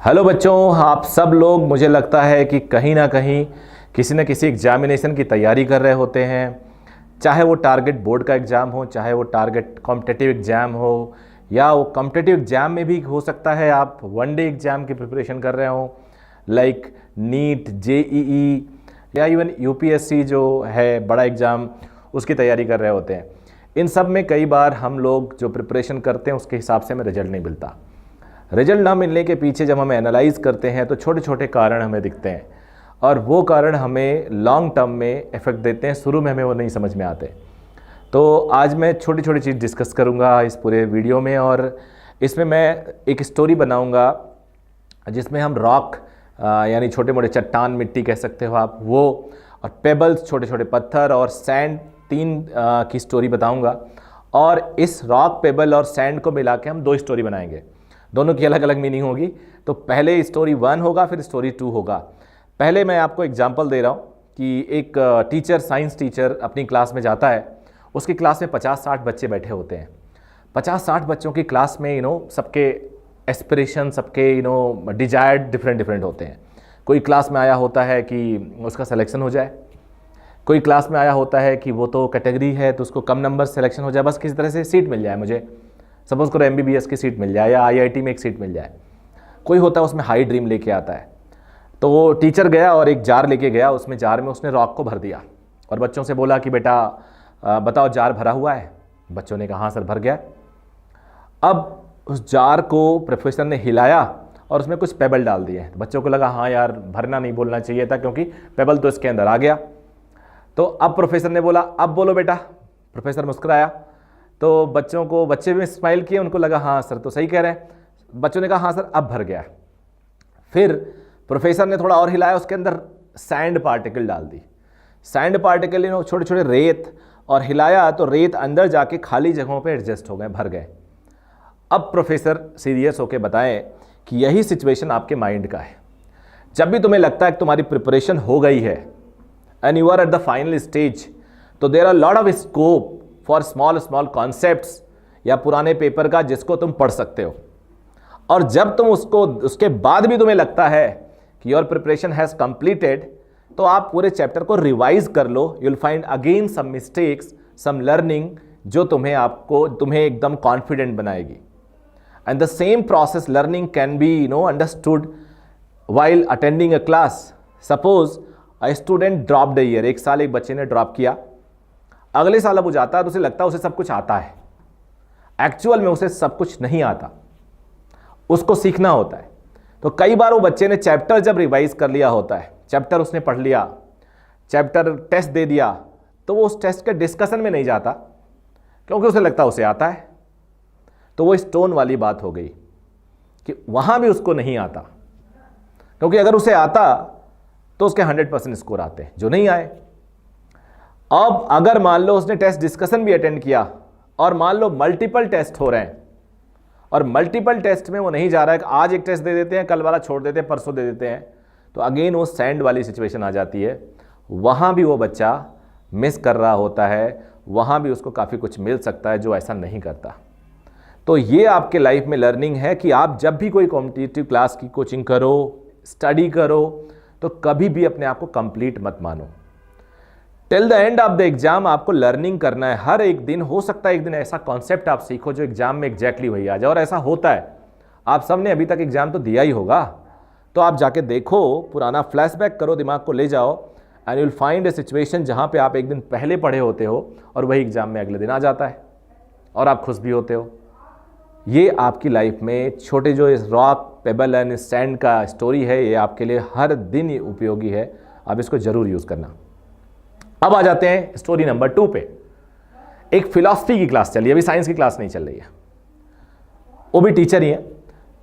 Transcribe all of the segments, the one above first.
Hello बच्चों, आप सब लोग मुझे लगता है कि कहीं ना कहीं किसी न किसी एग्जामिनेशन की तैयारी कर रहे होते हैं। चाहे वो टारगेट बोर्ड का एग्ज़ाम हो, चाहे वो टारगेट कॉम्पिटिटिव एग्ज़ाम हो, या वो कॉम्पिटिटिव एग्ज़ाम में भी हो सकता है आप वनडे एग्ज़ाम की प्रिपरेशन कर रहे हो, लाइक नीट, जेईई या इवन यूपीएससी जो है बड़ा एग्ज़ाम, उसकी तैयारी कर रहे होते हैं। इन सब में कई बार हम लोग जो प्रिपरेशन करते हैं उसके हिसाब से हमें रिजल्ट नहीं मिलता। रिजल्ट ना मिलने के पीछे जब हम एनालाइज करते हैं तो छोटे छोटे कारण हमें दिखते हैं, और वो कारण हमें लॉन्ग टर्म में इफेक्ट देते हैं। शुरू में हमें वो नहीं समझ में आते। तो आज मैं छोटी छोटी चीज़ डिस्कस करूँगा इस पूरे वीडियो में, और इसमें मैं एक स्टोरी बनाऊँगा जिसमें हम रॉक यानी छोटे मोटे चट्टान, मिट्टी कह सकते हो आप, वो, और पेबल्स छोटे छोटे पत्थर, और सैंड, तीन की स्टोरी बताऊँगा। और इस रॉक, पेबल और सैंड को मिला के हम दो स्टोरी बनाएंगे। दोनों की अलग अलग मीनिंग होगी। तो पहले स्टोरी 1 होगा, फिर स्टोरी 2 होगा। पहले मैं आपको एग्जांपल दे रहा हूँ कि एक टीचर, साइंस टीचर अपनी क्लास में जाता है। उसकी क्लास में 50-60 बच्चे बैठे होते हैं। 50-60 बच्चों की क्लास में सबके एस्पिरेशन, सबके डिजायर्ड डिफरेंट डिफरेंट होते हैं। कोई क्लास में आया होता है कि उसका सिलेक्शन हो जाए, कोई क्लास में आया होता है कि वो तो कैटेगरी है तो उसको कम नंबर सिलेक्शन हो जाए, बस किसी तरह से सीट मिल जाए मुझे, सपोज करो एमबीबीएस की सीट मिल जाए या आईआईटी में एक सीट मिल जाए। कोई होता है उसमें हाई ड्रीम लेके आता है। तो वो टीचर गया और एक जार लेके गया, उसमें जार में उसने रॉक को भर दिया और बच्चों से बोला कि बेटा बताओ जार भरा हुआ है। बच्चों ने कहा हाँ सर भर गया। अब उस जार को प्रोफेसर ने हिलाया और उसमें कुछ पेबल डाल दिए। बच्चों को लगा हाँ यार भरना नहीं बोलना चाहिए था क्योंकि पेबल तो इसके अंदर आ गया। तो अब प्रोफेसर ने बोला अब बोलो बेटा। प्रोफेसर मुस्कुराया तो बच्चे भी स्माइल किए, उनको लगा हाँ सर तो सही कह रहे हैं। बच्चों ने कहा हाँ सर अब भर गया। फिर प्रोफेसर ने थोड़ा और हिलाया, उसके अंदर सैंड पार्टिकल डाल दी। सैंड पार्टिकल छोटे छोटे रेत, और हिलाया तो रेत अंदर जाके खाली जगहों पे एडजस्ट हो गए, भर गए। अब प्रोफेसर सीरियस होकर बताएं कि यही सिचुएशन आपके माइंड का है। जब भी तुम्हें लगता है कि तुम्हारी प्रिपरेशन हो गई है and you are at the final stage, तो there are lot of scope for small small concepts या पुराने पेपर का जिसको तुम पढ़ सकते हो। और जब तुम उसके बाद भी तुम्हें लगता है कि योर प्रिपरेशन हैज़ कंप्लीटेड, तो आप पूरे चैप्टर को रिवाइज कर लो। You will find again some mistakes, some learning जो तुम्हें एकदम कॉन्फिडेंट बनाएगी। And the same process learning can be understood while attending a class. Suppose a student dropped a year, एक साल एक बच्चे ने ड्रॉप किया, अगले साल अब वो जाता है तो उसे लगता है उसे सब कुछ आता है। एक्चुअल में उसे सब कुछ नहीं आता, उसको सीखना होता है। तो कई बार वो बच्चे ने चैप्टर जब रिवाइज कर लिया होता है, चैप्टर उसने पढ़ लिया, चैप्टर टेस्ट दे दिया, तो वो उस टेस्ट के डिस्कशन में नहीं जाता क्योंकि उसे लगता है उसे आता है। तो वो स्टोन वाली बात हो गई कि वहां भी उसको नहीं आता, क्योंकि अगर उसे आता तो उसके 100% स्कोर आते हैं, जो नहीं आए। अब अगर मान लो उसने टेस्ट डिस्कशन भी अटेंड किया और मान लो मल्टीपल टेस्ट हो रहे हैं, और मल्टीपल टेस्ट में वो नहीं जा रहा है कि आज एक टेस्ट दे देते हैं, कल वाला छोड़ देते हैं, परसों दे देते हैं, तो अगेन वो सैंड वाली सिचुएशन आ जाती है। वहाँ भी वो बच्चा मिस कर रहा होता है, वहाँ भी उसको काफ़ी कुछ मिल सकता है जो ऐसा नहीं करता। तो ये आपके लाइफ में लर्निंग है कि आप जब भी कोई कॉम्पिटिटिव क्लास की कोचिंग करो, स्टडी करो, तो कभी भी अपने आप को कंप्लीट मत मानो। Till the end of the exam आपको लर्निंग करना है। हर एक दिन हो सकता है एक दिन ऐसा कॉन्सेप्ट आप सीखो जो एग्जाम में एग्जैक्टली वही आ जाए, और ऐसा होता है। आप सबने अभी तक एग्जाम तो दिया ही होगा, तो आप जाके देखो, पुराना फ्लैशबैक करो, दिमाग को ले जाओ, and you will find A situation जहाँ पे आप एक दिन पहले पढ़े होते हो और वही एग्जाम में अगले दिन आ जाता है और आप खुश भी होते हो। ये आपकी लाइफ में छोटे जो इस रॉक, पेबल एंड सैंड का स्टोरी है, ये आपके लिए हर दिन उपयोगी है। आप इसको जरूर यूज़ करना। अब आ जाते हैं स्टोरी नंबर 2 पे। एक फिलॉसफी की क्लास चली, अभी साइंस की क्लास नहीं चल रही है। वो भी टीचर ही है।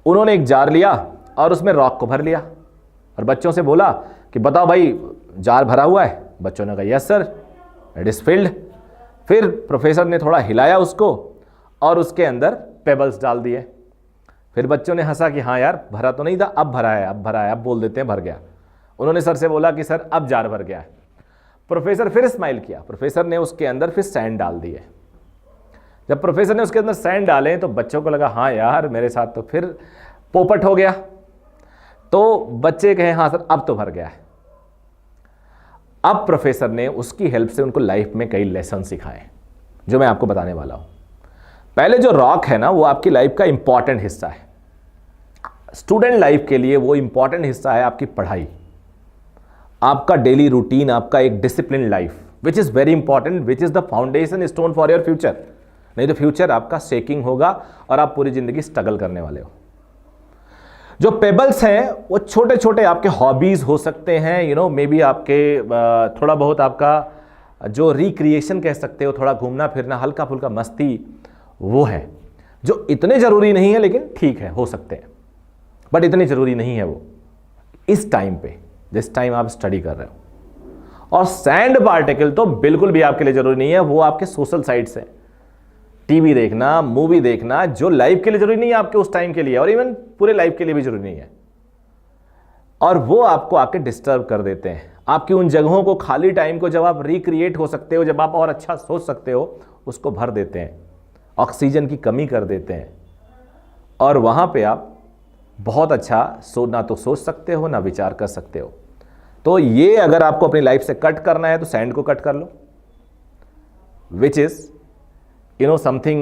उन्होंने एक जार लिया और उसमें रॉक को भर लिया और बच्चों से बोला कि बताओ भाई जार भरा हुआ है। बच्चों ने कहा yes sir, it is filled. फिर प्रोफेसर ने थोड़ा हिलाया उसको और उसके अंदर पेबल्स डाल दिए। फिर बच्चों ने हंसा कि हाँ यार भरा तो नहीं था, अब भरा है, अब भरा है, अब बोल देते हैं भर गया। उन्होंने सर से बोला कि सर अब जार भर गया है। प्रोफेसर फिर स्माइल किया, प्रोफेसर ने उसके अंदर फिर सैंड डाल दिए। जब प्रोफेसर ने उसके अंदर सैंड डाले तो बच्चों को लगा हाँ यार मेरे साथ तो फिर पोपट हो गया। तो बच्चे कहें हाँ सर अब तो भर गया है। अब प्रोफेसर ने उसकी हेल्प से उनको लाइफ में कई लेसन सिखाए जो मैं आपको बताने वाला हूं। पहले जो रॉक है ना वो आपकी लाइफ का इंपॉर्टेंट हिस्सा है। स्टूडेंट लाइफ के लिए वो इंपॉर्टेंट हिस्सा है आपकी पढ़ाई, आपका डेली रूटीन, आपका एक discipline life which is very important, which is the foundation stone for your future. नहीं तो फ्यूचर आपका शेकिंग होगा और आप पूरी जिंदगी स्ट्रगल करने वाले हो। जो पेबल्स हैं वो छोटे छोटे आपके हॉबीज़ हो सकते हैं, यू नो मे बी आपके थोड़ा बहुत आपका जो रिक्रिएशन कह सकते हो, थोड़ा घूमना फिरना, हल्का फुल्का मस्ती, वो है जो इतने ज़रूरी नहीं है लेकिन ठीक है, हो सकते हैं, बट इतने ज़रूरी नहीं है वो इस टाइम पे जिस टाइम आप स्टडी कर रहे हो। और सैंड पार्टिकल तो बिल्कुल भी आपके लिए ज़रूरी नहीं है, वो आपके सोशल साइट्स हैं, टीवी देखना, मूवी देखना, जो लाइफ के लिए जरूरी नहीं है आपके उस टाइम के लिए, और इवन पूरे लाइफ के लिए भी जरूरी नहीं है। और वो आपको आके डिस्टर्ब कर देते हैं, आपकी उन जगहों को, खाली टाइम को जब आप रिक्रिएट हो सकते हो, जब आप और अच्छा सोच सकते हो, उसको भर देते हैं, ऑक्सीजन की कमी कर देते हैं। और वहाँ पे आप बहुत अच्छा ना तो सोच सकते हो ना विचार कर सकते हो। तो ये अगर आपको अपनी लाइफ से कट करना है तो सैंड को कट कर लो, which is something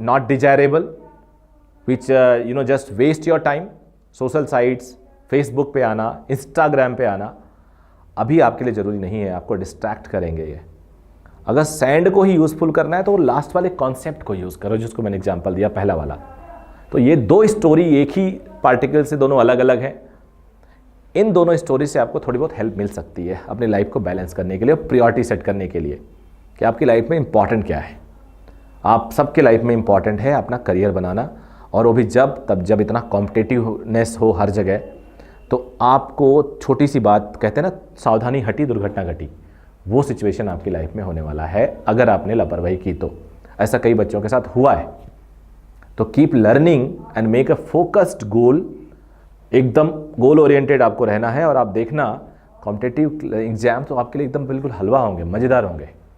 not desirable, which just waste your time। Social sites, Facebook पे आना, इंस्टाग्राम पे आना अभी आपके लिए ज़रूरी नहीं है, आपको डिस्ट्रैक्ट करेंगे ये। अगर सैंड को ही यूज़फुल करना है तो लास्ट वाले कॉन्सेप्ट को यूज़ करो जिसको मैंने एग्जांपल दिया पहला वाला। तो ये दो स्टोरी एक ही पार्टिकल से दोनों अलग अलग हैं। इन दोनों स्टोरी से आपको थोड़ी बहुत हेल्प मिल सकती है अपनी लाइफ को बैलेंस करने के लिए, प्रायोरिटी सेट करने के लिए कि आपकी लाइफ में इंपॉर्टेंट क्या है। आप सबके लाइफ में इंपॉर्टेंट है अपना करियर बनाना, और वो भी जब इतना कॉम्पिटिटिवनेस हो हर जगह, तो आपको छोटी सी बात कहते हैं ना, सावधानी हटी दुर्घटना घटी, वो सिचुएशन आपकी लाइफ में होने वाला है अगर आपने लापरवाही की तो। ऐसा कई बच्चों के साथ हुआ है। तो keep learning and make a focused goal, एकदम गोल ओरिएंटेड आपको रहना है। और आप देखना कॉम्पिटिटिव एग्जाम तो आपके लिए एकदम बिल्कुल हलवा होंगे, मज़ेदार होंगे।